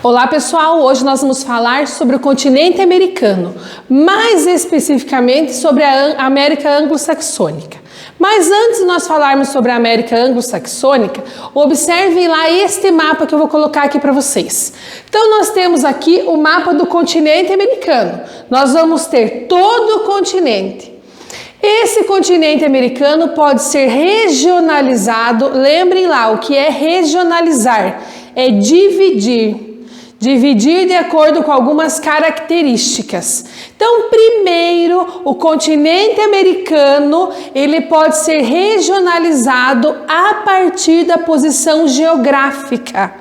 Olá pessoal, hoje nós vamos falar sobre o continente americano, mais especificamente sobre a América anglo-saxônica. Mas antes de nós falarmos sobre a América anglo-saxônica, observem lá este mapa que eu vou colocar aqui para vocês. Então nós temos aqui o mapa do continente americano, nós vamos ter todo o continente. Esse continente americano pode ser regionalizado, lembrem lá o que é regionalizar, é dividir de acordo com algumas características. Então, primeiro, o continente americano, ele pode ser regionalizado a partir da posição geográfica.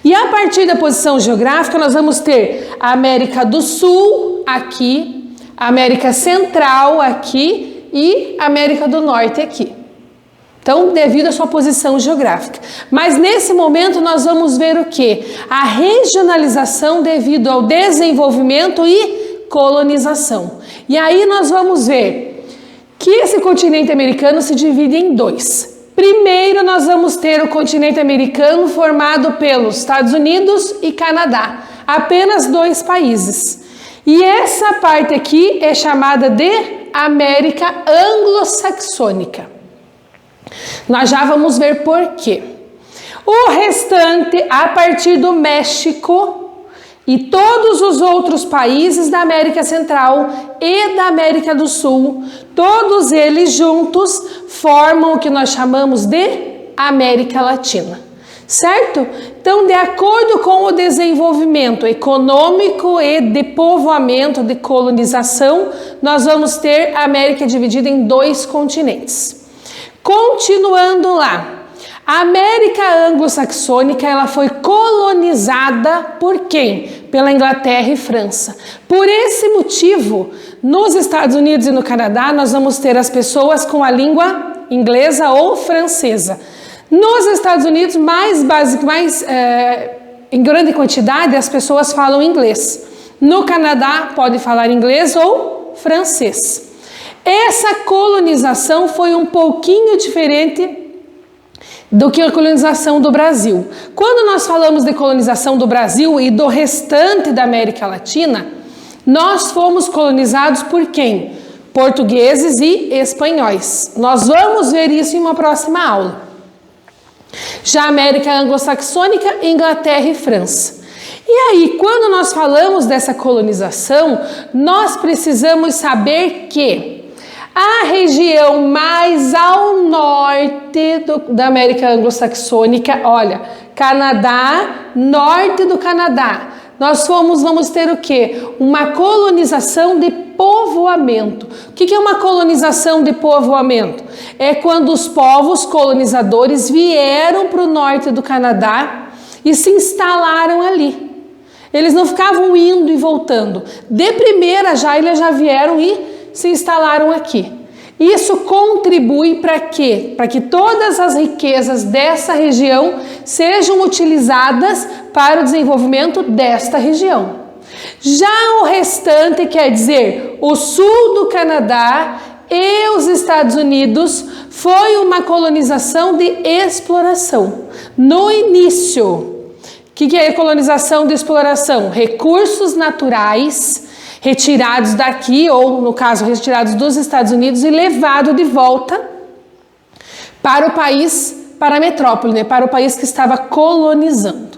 E a partir da posição geográfica, nós vamos ter a América do Sul aqui, a América Central aqui e a América do Norte aqui. Então, devido à sua posição geográfica. Mas nesse momento nós vamos ver o quê? A regionalização devido ao desenvolvimento e colonização. E aí nós vamos ver que esse continente americano se divide em dois. Primeiro nós vamos ter o continente americano formado pelos Estados Unidos e Canadá. Apenas dois países. E essa parte aqui é chamada de América anglo-saxônica. Nós já vamos ver por quê. O restante, a partir do México e todos os outros países da América Central e da América do Sul, todos eles juntos formam o que nós chamamos de América Latina, certo? Então, de acordo com o desenvolvimento econômico e de povoamento, de colonização, nós vamos ter a América dividida em dois continentes. Continuando lá, a América anglo-saxônica ela foi colonizada por quem? Pela Inglaterra e França. Por esse motivo, nos Estados Unidos e no Canadá, nós vamos ter as pessoas com a língua inglesa ou francesa. Nos Estados Unidos, em grande quantidade, as pessoas falam inglês. No Canadá, pode falar inglês ou francês. Essa colonização foi um pouquinho diferente do que a colonização do Brasil. Quando nós falamos de colonização do Brasil e do restante da América Latina, nós fomos colonizados por quem? Portugueses e espanhóis. Nós vamos ver isso em uma próxima aula. Já a América anglo-saxônica, Inglaterra e França. E aí, quando nós falamos dessa colonização, nós precisamos saber que a região mais ao norte da América anglo-saxônica, olha, Canadá, norte do Canadá, nós vamos ter o quê? Uma colonização de povoamento. O que é uma colonização de povoamento? É quando os povos colonizadores vieram para o norte do Canadá e se instalaram ali. Eles não ficavam indo e voltando. De primeira eles já vieram e se instalaram aqui. Isso contribui para quê? Para que todas as riquezas dessa região sejam utilizadas para o desenvolvimento desta região. Já o restante, quer dizer, o sul do Canadá e os Estados Unidos, foi uma colonização de exploração. No início, o que é colonização de exploração? Recursos naturais retirados daqui, ou no caso retirados dos Estados Unidos e levado de volta para o país, para a metrópole, para o país que estava colonizando.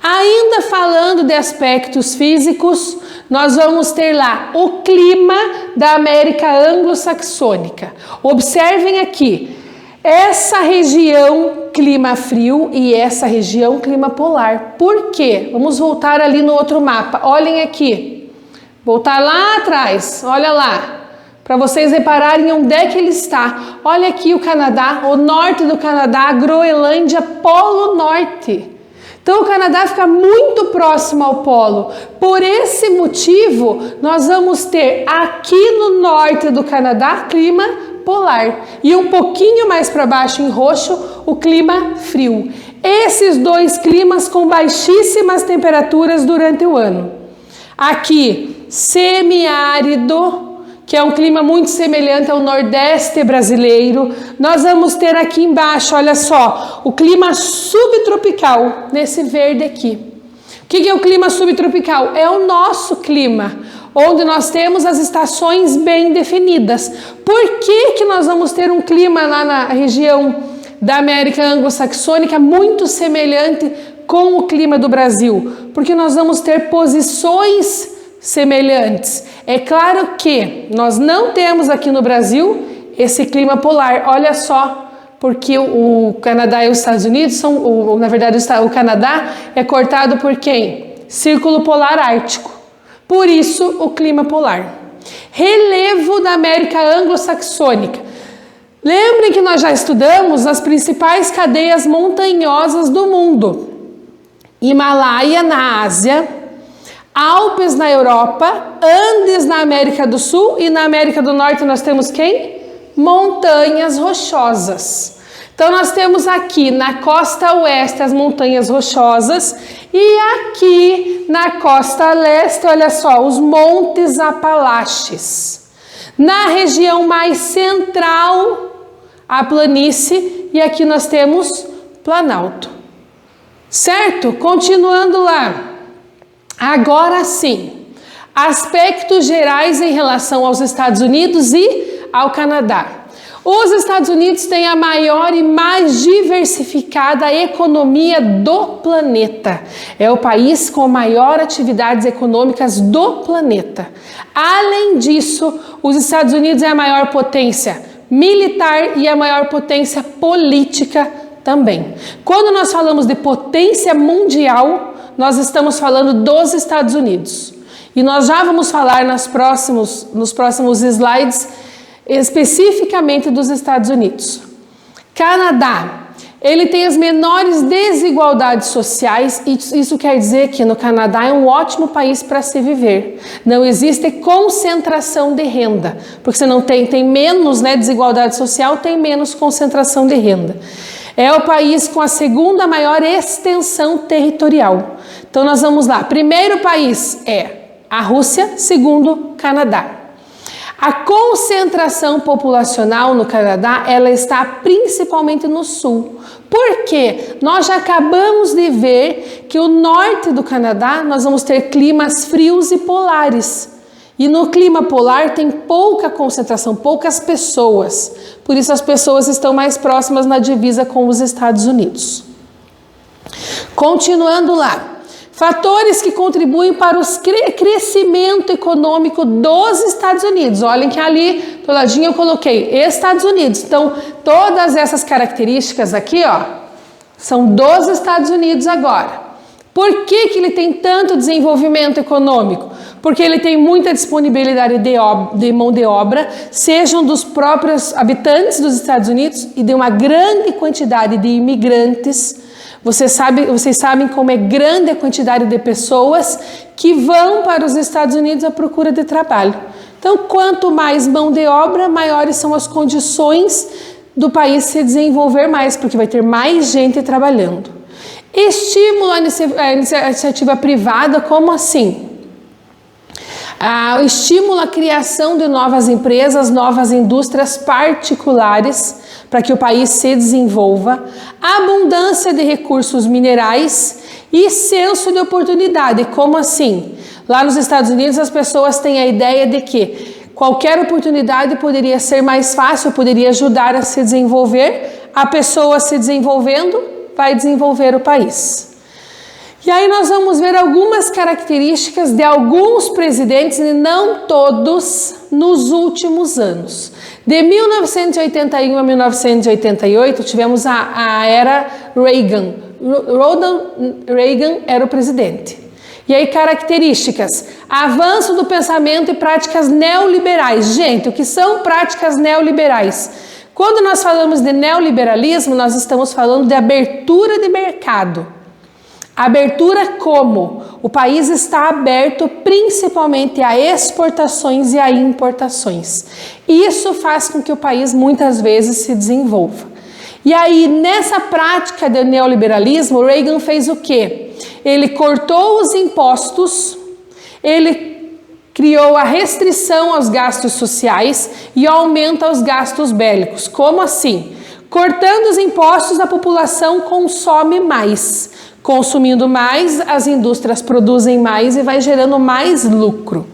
Ainda falando de aspectos físicos, nós vamos ter lá o clima da América anglo-saxônica. Observem aqui, essa região clima frio e essa região clima polar. Por quê? Vamos voltar ali no outro mapa, olhem aqui. Voltar lá atrás, olha lá, para vocês repararem onde é que ele está. Olha aqui o Canadá, o norte do Canadá, Groenlândia, Polo Norte. Então o Canadá fica muito próximo ao polo. Por esse motivo, nós vamos ter aqui no norte do Canadá clima polar e um pouquinho mais para baixo em roxo o clima frio. Esses dois climas com baixíssimas temperaturas durante o ano. Aqui semiárido, que é um clima muito semelhante ao Nordeste brasileiro. Nós vamos ter aqui embaixo, olha só, o clima subtropical, nesse verde aqui. O que é o clima subtropical? É o nosso clima, onde nós temos as estações bem definidas. Por que nós vamos ter um clima lá na região da América anglo-saxônica muito semelhante com o clima do Brasil? Porque nós vamos ter posições semelhantes. É claro que nós não temos aqui no Brasil esse clima polar. Olha só, porque o Canadá e os Estados Unidos são, na verdade, o Canadá é cortado por quem? Círculo polar ártico. Por isso, o clima polar. Relevo da América anglo-saxônica. Lembrem que nós já estudamos as principais cadeias montanhosas do mundo. Himalaia na Ásia, Alpes na Europa, Andes na América do Sul e na América do Norte nós temos quem? Montanhas rochosas. Então nós temos aqui na costa oeste as montanhas rochosas e aqui na costa leste, olha só, os montes Apalaches. Na região mais central, a planície, e aqui nós temos Planalto. Certo? Continuando lá. Agora sim, aspectos gerais em relação aos Estados Unidos e ao Canadá. Os Estados Unidos têm a maior e mais diversificada economia do planeta. É o país com maior atividades econômicas do planeta. Além disso, os Estados Unidos é a maior potência militar e a maior potência política também. Quando nós falamos de potência mundial, nós estamos falando dos Estados Unidos. E nós já vamos falar nos próximos slides especificamente dos Estados Unidos. Canadá, ele tem as menores desigualdades sociais e isso quer dizer que no Canadá é um ótimo país para se viver. Não existe concentração de renda, porque você não tem menos, né, desigualdade social, tem menos concentração de renda. É o país com a segunda maior extensão territorial. Então nós vamos lá. Primeiro país é a Rússia, segundo, Canadá. A concentração populacional no Canadá, ela está principalmente no sul. Por quê? Nós já acabamos de ver que o norte do Canadá, nós vamos ter climas frios e polares. E no clima polar tem pouca concentração, poucas pessoas. Por isso as pessoas estão mais próximas na divisa com os Estados Unidos. Continuando lá. Fatores que contribuem para o crescimento econômico dos Estados Unidos. Olhem que ali, do ladinho eu coloquei Estados Unidos. Então, todas essas características aqui, ó, são dos Estados Unidos agora. Por que ele tem tanto desenvolvimento econômico? Porque ele tem muita disponibilidade de mão de obra, sejam dos próprios habitantes dos Estados Unidos e de uma grande quantidade de imigrantes. Vocês sabem como é grande a quantidade de pessoas que vão para os Estados Unidos à procura de trabalho. Então, quanto mais mão de obra, maiores são as condições do país se desenvolver mais, porque vai ter mais gente trabalhando. Estímulo à iniciativa privada, como assim? Estímulo à criação de novas empresas, novas indústrias particulares, para que o país se desenvolva, abundância de recursos minerais e senso de oportunidade. Como assim? Lá nos Estados Unidos as pessoas têm a ideia de que qualquer oportunidade poderia ser mais fácil, poderia ajudar a se desenvolver. A pessoa se desenvolvendo vai desenvolver o país. E aí nós vamos ver algumas características de alguns presidentes, e não todos, nos últimos anos. De 1981 a 1988, tivemos a era Reagan. Ronald Reagan era o presidente. E aí, características: avanço do pensamento e práticas neoliberais. Gente, o que são práticas neoliberais? Quando nós falamos de neoliberalismo, nós estamos falando de abertura de mercado. Abertura como? O país está aberto principalmente a exportações e a importações. Isso faz com que o país muitas vezes se desenvolva. E aí, nessa prática do neoliberalismo, Reagan fez o quê? Ele cortou os impostos, ele criou a restrição aos gastos sociais e aumenta os gastos bélicos. Como assim? Cortando os impostos, a população consome mais. Consumindo mais, as indústrias produzem mais e vai gerando mais lucro.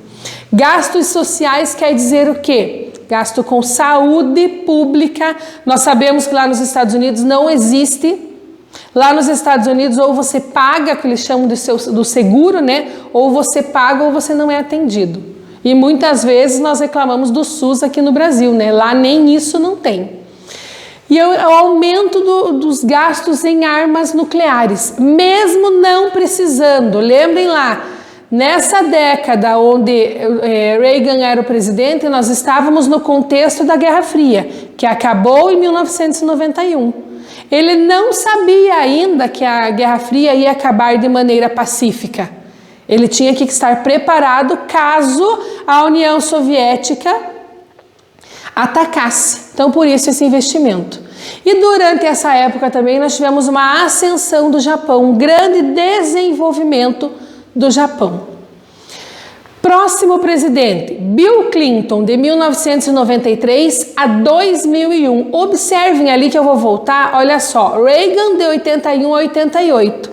Gastos sociais quer dizer o quê? Gasto com saúde pública. Nós sabemos que lá nos Estados Unidos não existe. Lá nos Estados Unidos, ou você paga, que eles chamam do seguro, né? Ou você paga ou você não é atendido. E muitas vezes nós reclamamos do SUS aqui no Brasil, né? Lá nem isso não tem. E o aumento dos gastos em armas nucleares, mesmo não precisando. Lembrem lá, nessa década onde Reagan era o presidente, nós estávamos no contexto da Guerra Fria, que acabou em 1991. Ele não sabia ainda que a Guerra Fria ia acabar de maneira pacífica. Ele tinha que estar preparado caso a União Soviética atacasse. Então, por isso esse investimento. E durante essa época também nós tivemos uma ascensão do Japão, um grande desenvolvimento do Japão. Próximo presidente, Bill Clinton, de 1993 a 2001. Observem ali que eu vou voltar, olha só, Reagan de 81 a 88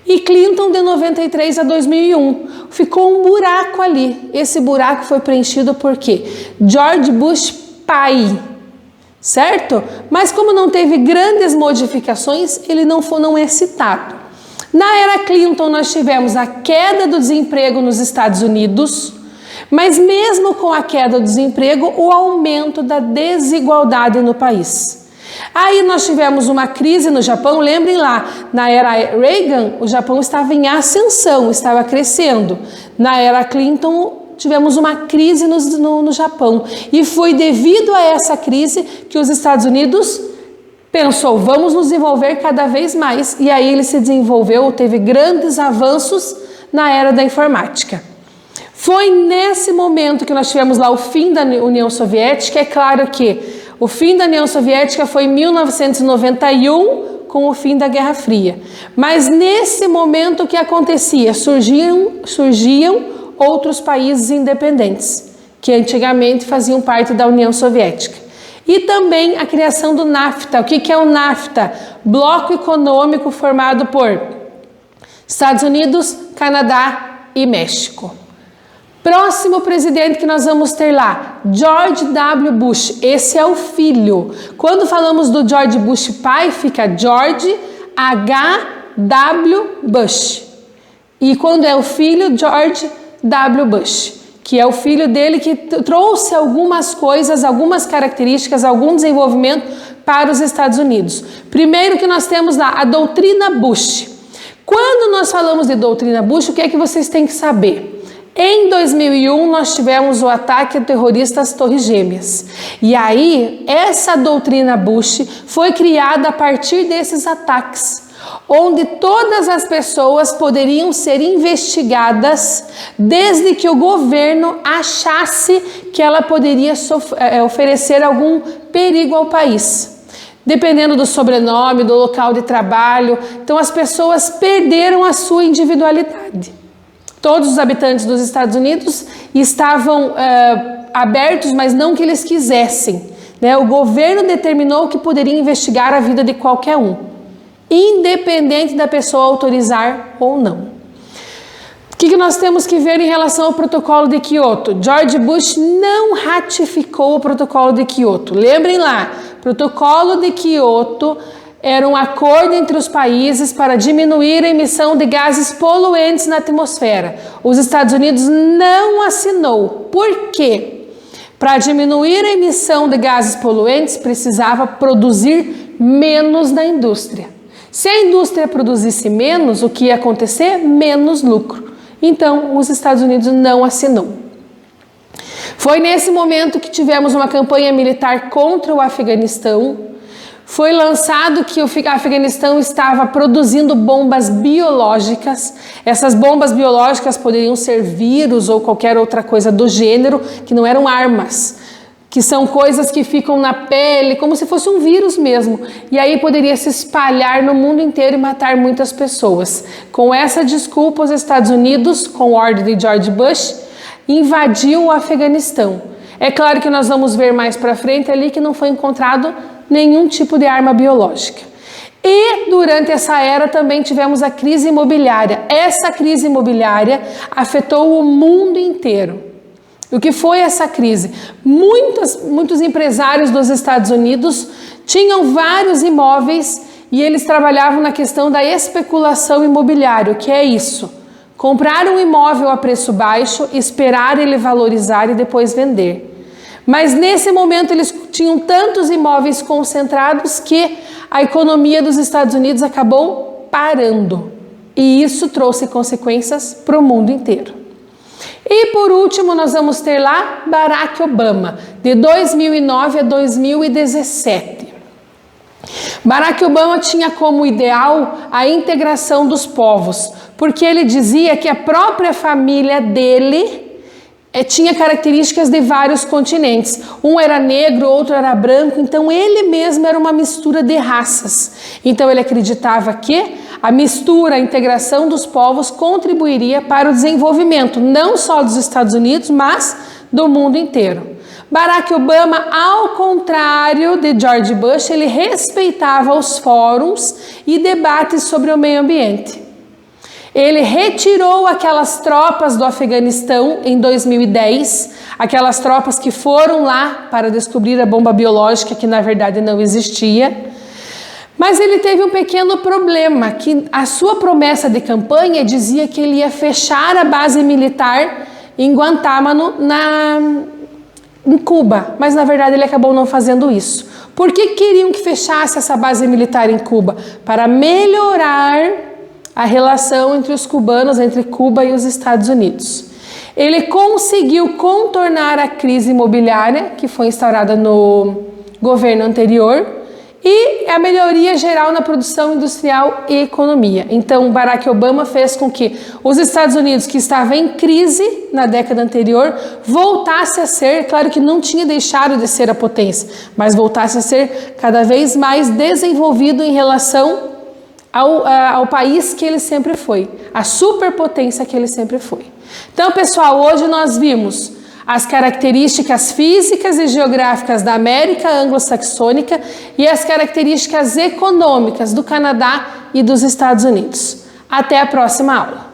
e Clinton de 93 a 2001. Ficou um buraco ali. Esse buraco foi preenchido por quê? George Bush pai, certo? Mas como não teve grandes modificações, ele não é citado. Na era Clinton nós tivemos a queda do desemprego nos Estados Unidos, mas mesmo com a queda do desemprego, o aumento da desigualdade no país. Aí nós tivemos uma crise no Japão, lembrem lá, na era Reagan o Japão estava em ascensão, estava crescendo. Na era Clinton tivemos uma crise no Japão e foi devido a essa crise que os Estados Unidos pensou, vamos nos desenvolver cada vez mais, e aí ele se desenvolveu, teve grandes avanços na era da informática. Foi nesse momento que nós tivemos lá o fim da União Soviética. É claro que o fim da União Soviética foi em 1991, com o fim da Guerra Fria. Mas nesse momento o que acontecia? Surgiam outros países independentes, que antigamente faziam parte da União Soviética. E também a criação do NAFTA. O que é o NAFTA? Bloco econômico formado por Estados Unidos, Canadá e México. Próximo presidente que nós vamos ter lá, George W. Bush. Esse é o filho. Quando falamos do George Bush pai, fica George H.W. Bush. E quando é o filho, George W. Bush, que é o filho dele que trouxe algumas coisas, algumas características, algum desenvolvimento para os Estados Unidos. Primeiro que nós temos lá a doutrina Bush. Quando nós falamos de doutrina Bush, o que é que vocês têm que saber? Em 2001 nós tivemos o ataque terrorista às Torres Gêmeas. E aí essa doutrina Bush foi criada a partir desses ataques, onde todas as pessoas poderiam ser investigadas desde que o governo achasse que ela poderia oferecer algum perigo ao país. Dependendo do sobrenome, do local de trabalho. Então as pessoas perderam a sua individualidade. Todos os habitantes dos Estados Unidos estavam abertos, mas não que eles quisessem, né? O governo determinou que poderia investigar a vida de qualquer um, independente da pessoa autorizar ou não. O que nós temos que ver em relação ao protocolo de Kyoto? George Bush não ratificou o protocolo de Kyoto. Lembrem lá, protocolo de Kyoto era um acordo entre os países para diminuir a emissão de gases poluentes na atmosfera. Os Estados Unidos não assinou. Por quê? Para diminuir a emissão de gases poluentes, precisava produzir menos na indústria. Se a indústria produzisse menos, o que ia acontecer? Menos lucro. Então, os Estados Unidos não assinou. Foi nesse momento que tivemos uma campanha militar contra o Afeganistão. Foi lançado que o Afeganistão estava produzindo bombas biológicas. Essas bombas biológicas poderiam ser vírus ou qualquer outra coisa do gênero, que não eram armas, que são coisas que ficam na pele, como se fosse um vírus mesmo. E aí poderia se espalhar no mundo inteiro e matar muitas pessoas. Com essa desculpa, os Estados Unidos, com ordem de George Bush, invadiu o Afeganistão. É claro que nós vamos ver mais para frente ali que não foi encontrado nenhum tipo de arma biológica. E durante essa era também tivemos a crise imobiliária. Essa crise imobiliária afetou o mundo inteiro. O que foi essa crise? Muitos empresários dos Estados Unidos tinham vários imóveis e eles trabalhavam na questão da especulação imobiliária. O que é isso? Comprar um imóvel a preço baixo, esperar ele valorizar e depois vender. Mas nesse momento eles tinham tantos imóveis concentrados que a economia dos Estados Unidos acabou parando. E isso trouxe consequências para o mundo inteiro. E por último nós vamos ter lá Barack Obama, de 2009 a 2017. Barack Obama tinha como ideal a integração dos povos, porque ele dizia que a própria família dele tinha características de vários continentes. Um era negro, outro era branco, então ele mesmo era uma mistura de raças. Então ele acreditava que a mistura, a integração dos povos contribuiria para o desenvolvimento, não só dos Estados Unidos, mas do mundo inteiro. Barack Obama, ao contrário de George Bush, ele respeitava os fóruns e debates sobre o meio ambiente. Ele retirou aquelas tropas do Afeganistão em 2010, aquelas tropas que foram lá para descobrir a bomba biológica que na verdade não existia. Mas ele teve um pequeno problema, que a sua promessa de campanha dizia que ele ia fechar a base militar em Guantánamo, em Cuba, mas na verdade ele acabou não fazendo isso. Por que queriam que fechasse essa base militar em Cuba? Para melhorar a relação entre os cubanos, entre Cuba e os Estados Unidos. Ele conseguiu contornar a crise imobiliária que foi instaurada no governo anterior e a melhoria geral na produção industrial e economia. Então, Barack Obama fez com que os Estados Unidos, que estavam em crise na década anterior, voltasse a ser, claro que não tinha deixado de ser a potência, mas voltasse a ser cada vez mais desenvolvido em relação ao país que ele sempre foi, a superpotência que ele sempre foi. Então, pessoal, hoje nós vimos as características físicas e geográficas da América anglo-saxônica e as características econômicas do Canadá e dos Estados Unidos. Até a próxima aula!